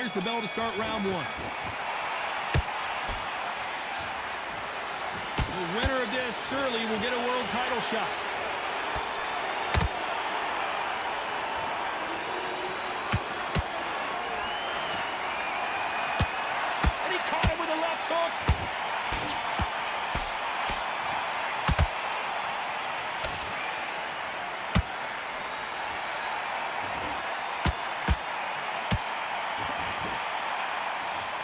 there's the bell to start round one. The winner of this surely will get a world title shot. And he caught him with a left hook.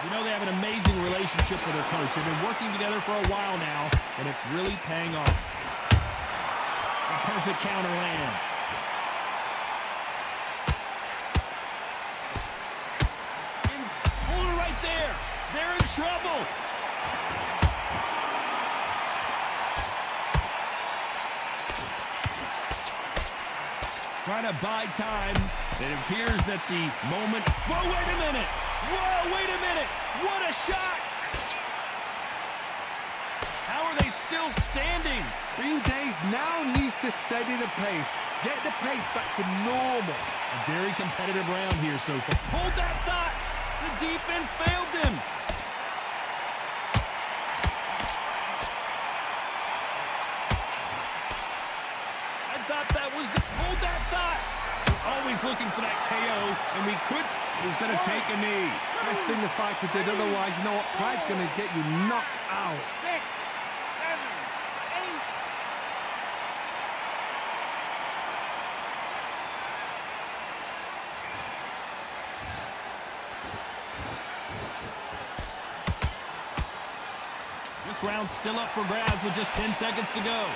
You know, they have an amazing relationship with their coach. They've been working together for a while now, and it's really paying off. A perfect counter lands. And hold it right there. They're in trouble. Trying to buy time. It appears that the moment... Whoa, wait a minute. Whoa, wait a minute. What a shot. How are they still standing? Green Days now needs to steady the pace. Get the pace back to normal. A very competitive round here so far. Hold that thought. The defense failed them. I thought that was the... Hold that thought. We're always looking for that KO, and we could... He's going to take a knee. Best thing the fighter did, otherwise, you know what? Pride's going to get you knocked out. 6, 7, 8. This round's still up for grabs with just 10 seconds to go.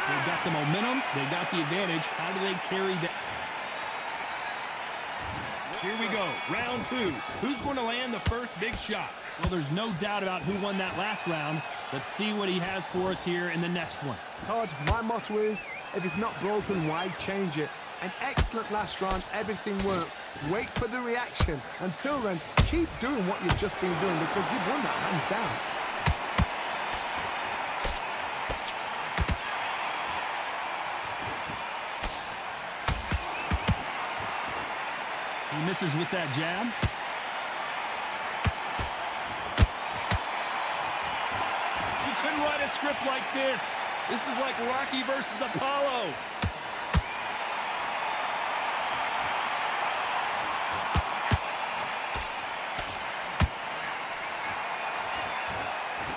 They've got the momentum. They've got the advantage. How do they carry that? Here we go. Round two. Who's going to land the first big shot? Well, there's no doubt about who won that last round. Let's see what he has for us here in the next one. Todd, my motto is, if it's not broken, why change it? An excellent last round. Everything works. Wait for the reaction. Until then, keep doing what you've just been doing because you've won that hands down. He misses with that jab. You couldn't write a script like this. This is like Rocky versus Apollo.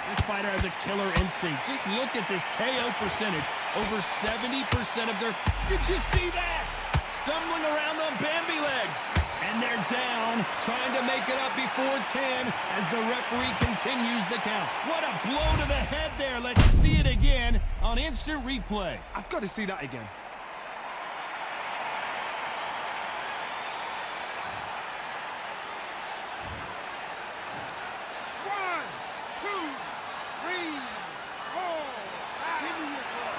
This fighter has a killer instinct. Just look at this KO percentage. Over 70% of their... Did you see that? Stumbling around on Bambi legs. And they're down, trying to make it up before 10 as the referee continues the count. What a blow to the head there. Let's see it again on instant replay. I've got to see that again. One, two, three, four, five. Give me your club.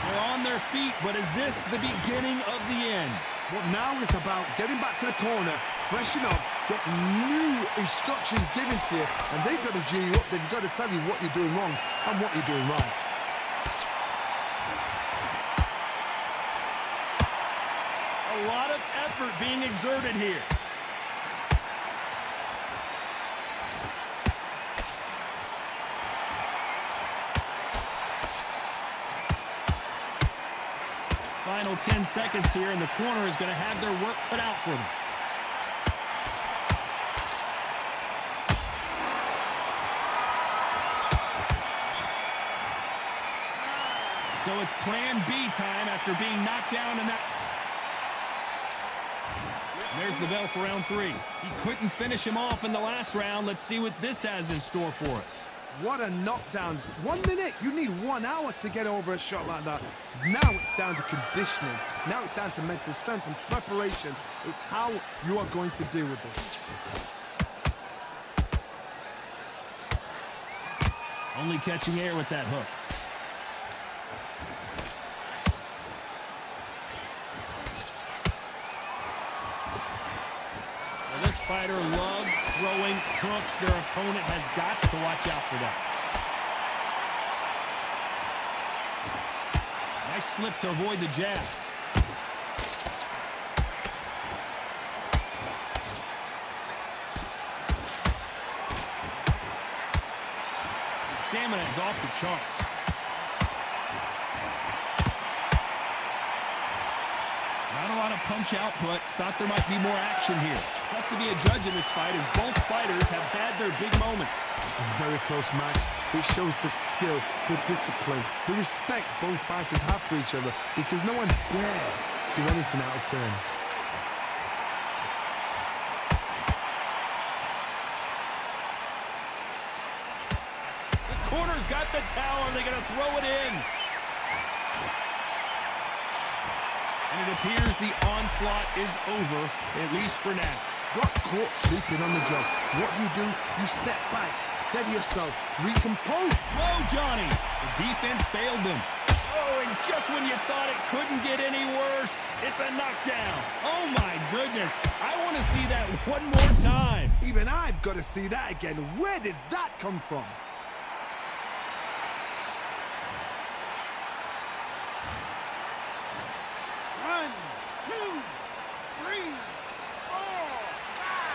They're on their feet, but is this the beginning of the end? But now it's about getting back to the corner, freshen up, get new instructions given to you, and they've got to G you up. They've got to tell you what you're doing wrong and what you're doing right. A lot of effort being exerted here. Final 10 seconds here, and the corner is going to have their work cut out for them. So it's plan B time after being knocked down in that. There's the bell for round three. He couldn't finish him off in the last round. Let's see what this has in store for us. What a knockdown. 1 minute. You need 1 hour to get over a shot like that. Now it's down to conditioning. Now it's down to mental strength and preparation. It's how you are going to deal with this. Only catching air with that hook. Well, fighter loves throwing hooks. Their opponent has got to watch out for that. Nice slip to avoid the jab. Stamina is off the charts. Not a lot of punch output. Thought there might be more action here. Tough to be a judge in this fight as both fighters have had their big moments. A very close match. It shows the skill, the discipline, the respect both fighters have for each other because no one dare do anything out of turn. The corner's got the towel. Are they going to throw it in? And it appears the onslaught is over, at least for now. Got caught sleeping on the job. What do? You step back, steady yourself, recompose. Whoa, Johnny! The defense failed them. Oh, and just when you thought it couldn't get any worse, it's a knockdown. Oh, my goodness. I want to see that one more time. Even I've got to see that again. Where did that come from? One, two, three, four, five,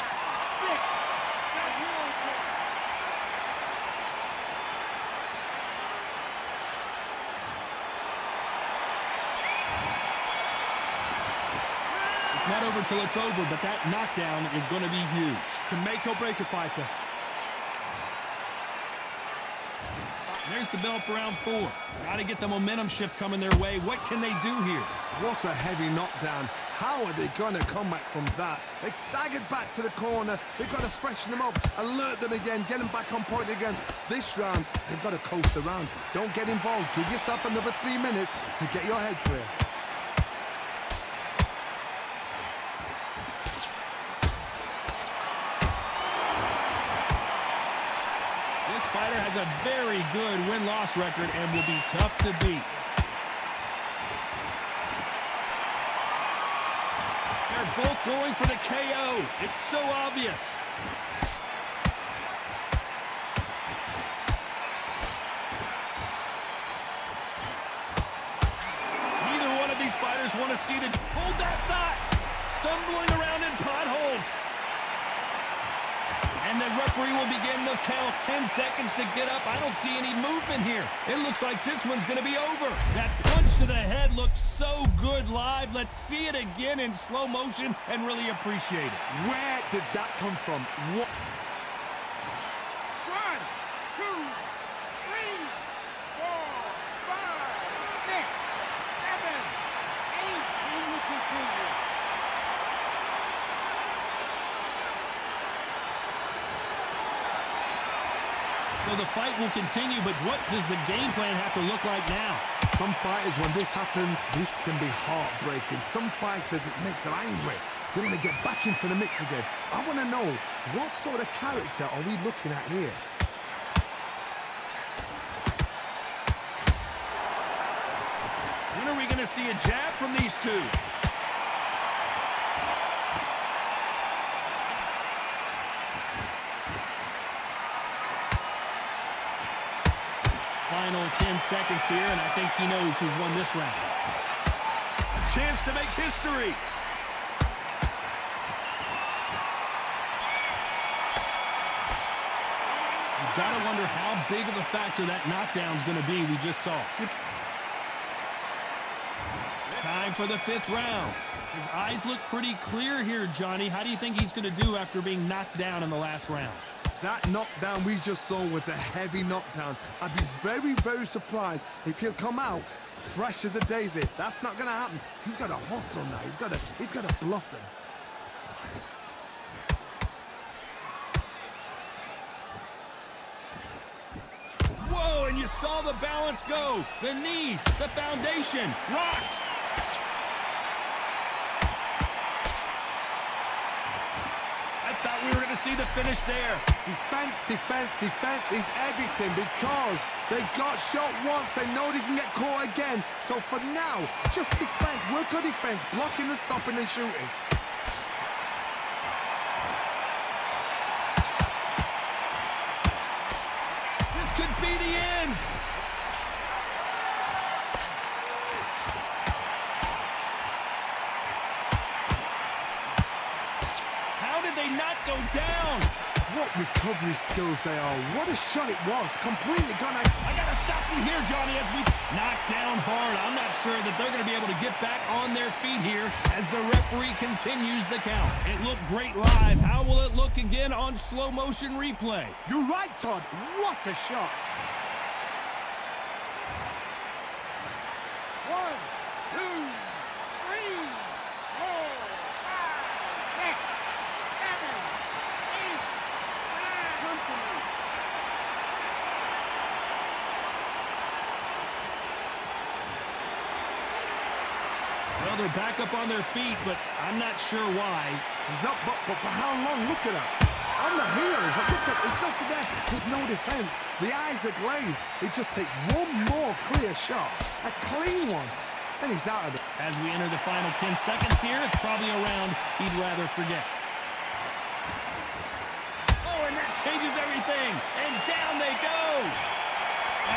six, seven. It's not over till it's over, but that knockdown is going to be huge. Can make or break a fighter. There's the bell for round 4. Got to get the momentum shift coming their way. What can they do here? What a heavy knockdown. How are they going to come back from that? They staggered back to the corner. They've got to freshen them up, alert them again, get them back on point again. This round, they've got to coast around. Don't get involved. Give yourself another 3 minutes to get your head clear. This fighter has a very good win-loss record and will be tough to beat. They're both going for the KO. It's so obvious. Neither one of these fighters want to see the... Hold that thought! Stumbling around in potholes. And the referee will begin the count. 10 seconds to get up. I don't see any movement here. It looks like this one's going to be over. That punch to the head looks so good live. Let's see it again in slow motion and really appreciate it. Where did that come from? What? 1, 2, 3, 4, 5, 6, 7, 8. And we continue. So the fight will continue, but what does the game plan have to look like now? Some fighters, when this happens, this can be heartbreaking. Some fighters, it makes them angry. They want to get back into the mix again. I want to know, what sort of character are we looking at here? When are we going to see a jab from these two? Final 10 seconds here, and I think he knows who's won this round. A chance to make history. You've got to wonder how big of a factor that knockdown's going to be we just saw. Time for the 5th round. His eyes look pretty clear here, Johnny. How do you think he's going to do after being knocked down in the last round? That knockdown we just saw was a heavy knockdown. I'd be very, very surprised if he'll come out fresh as a daisy. That's not going to happen. He's got to hustle now. He's got to bluff them. Whoa, and you saw the balance go. The knees, the foundation, rocked. I thought we were going to see the finish there. Defense, defense, defense is everything because they got shot once. They know they can get caught again. So for now, just defense. Work on defense, blocking and stopping and shooting. be the end. How did they not go down? What recovery skills they are. What a shot it was. Completely gone out. I got to stop you here, Johnny, as we knock down hard. I'm not sure that they're going to be able to get back on their feet here as the referee continues the count. It looked great live. How will it look again on slow motion replay? You're right, Todd. What a shot. 1, 2, 3, 4, 5, 6, 7, 8, 9. Come to me. Well, they're back up on their feet, but I'm not sure why. He's up, but for how long? Look at that. On the heels. Look at, it's not there. There's no defense. The eyes are glazed. It just takes one more clear shot. A clean one. And he's out of it. As we enter the final 10 seconds here, it's probably a round he'd rather forget. Oh, and that changes everything. And down they go.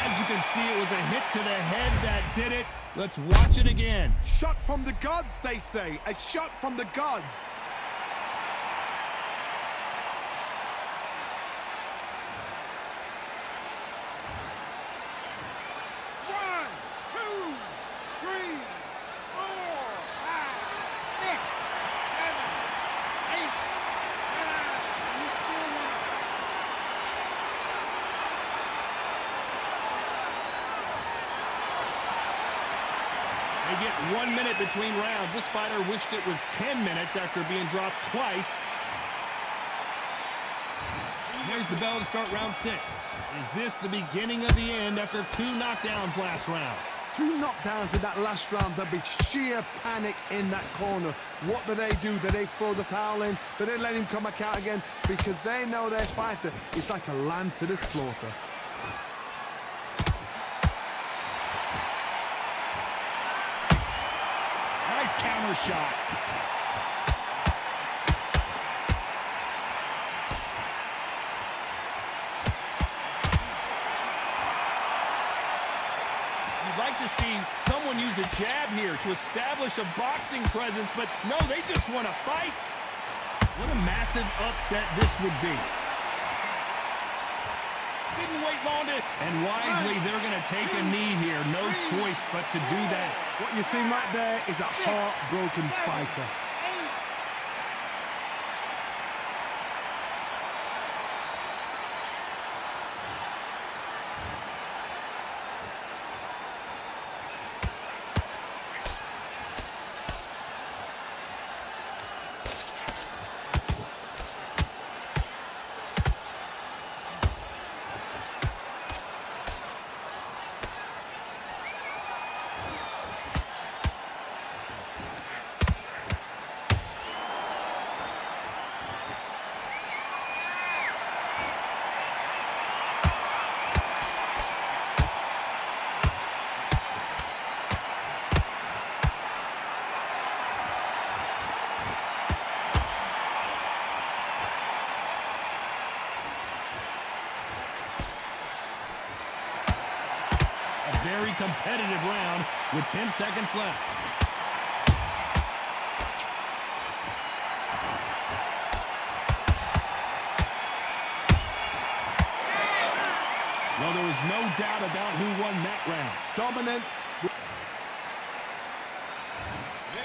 As you can see, it was a hit to the head that did it. Let's watch it again. Shot from the gods, they say. A shot from the gods. They get 1 minute between rounds. This fighter wished it was 10 minutes after being dropped twice. There's the bell to start round 6. Is this the beginning of the end after 2 knockdowns last round? 2 knockdowns in that last round. There'll be sheer panic in that corner. What do? Do they throw the towel in? Do they let him come back out again? Because they know their fighter is like a lamb to the slaughter. Nice counter shot. You'd like to see someone use a jab here to establish a boxing presence, but no, they just want to fight. What a massive upset this would be. Didn't wait long to... And wisely, they're going to take a knee here. No choice but to do that. What you're seeing right there is a heartbroken fighter. Very competitive round with 10 seconds left. Well, there was no doubt about who won that round. Dominance.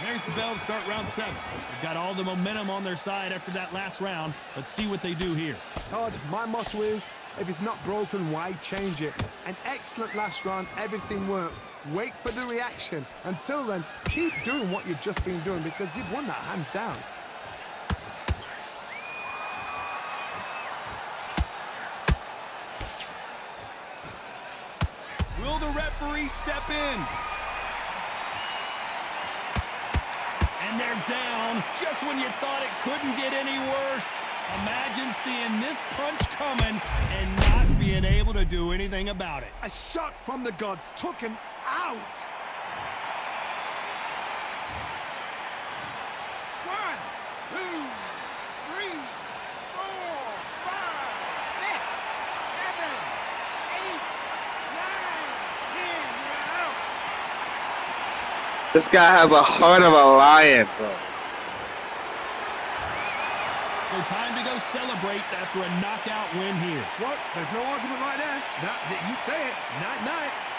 There's the bell to start round 7. They've got all the momentum on their side after that last round. Let's see what they do here. Todd, my motto is, if it's not broken, why change it? An excellent last round, everything works. Wait for the reaction. Until then, keep doing what you've just been doing because you've won that hands down. Will the referee step in? And they're down just when you thought it couldn't get any worse. Imagine seeing this punch coming and not being able to do anything about it. A shot from the gods took him out. 1, 2, 3, 4, 5, 6, 7, 8, This guy has a heart of a lion, bro. So time to go celebrate after a knockout win here. Well, there's no argument right there. You say it. Night-night.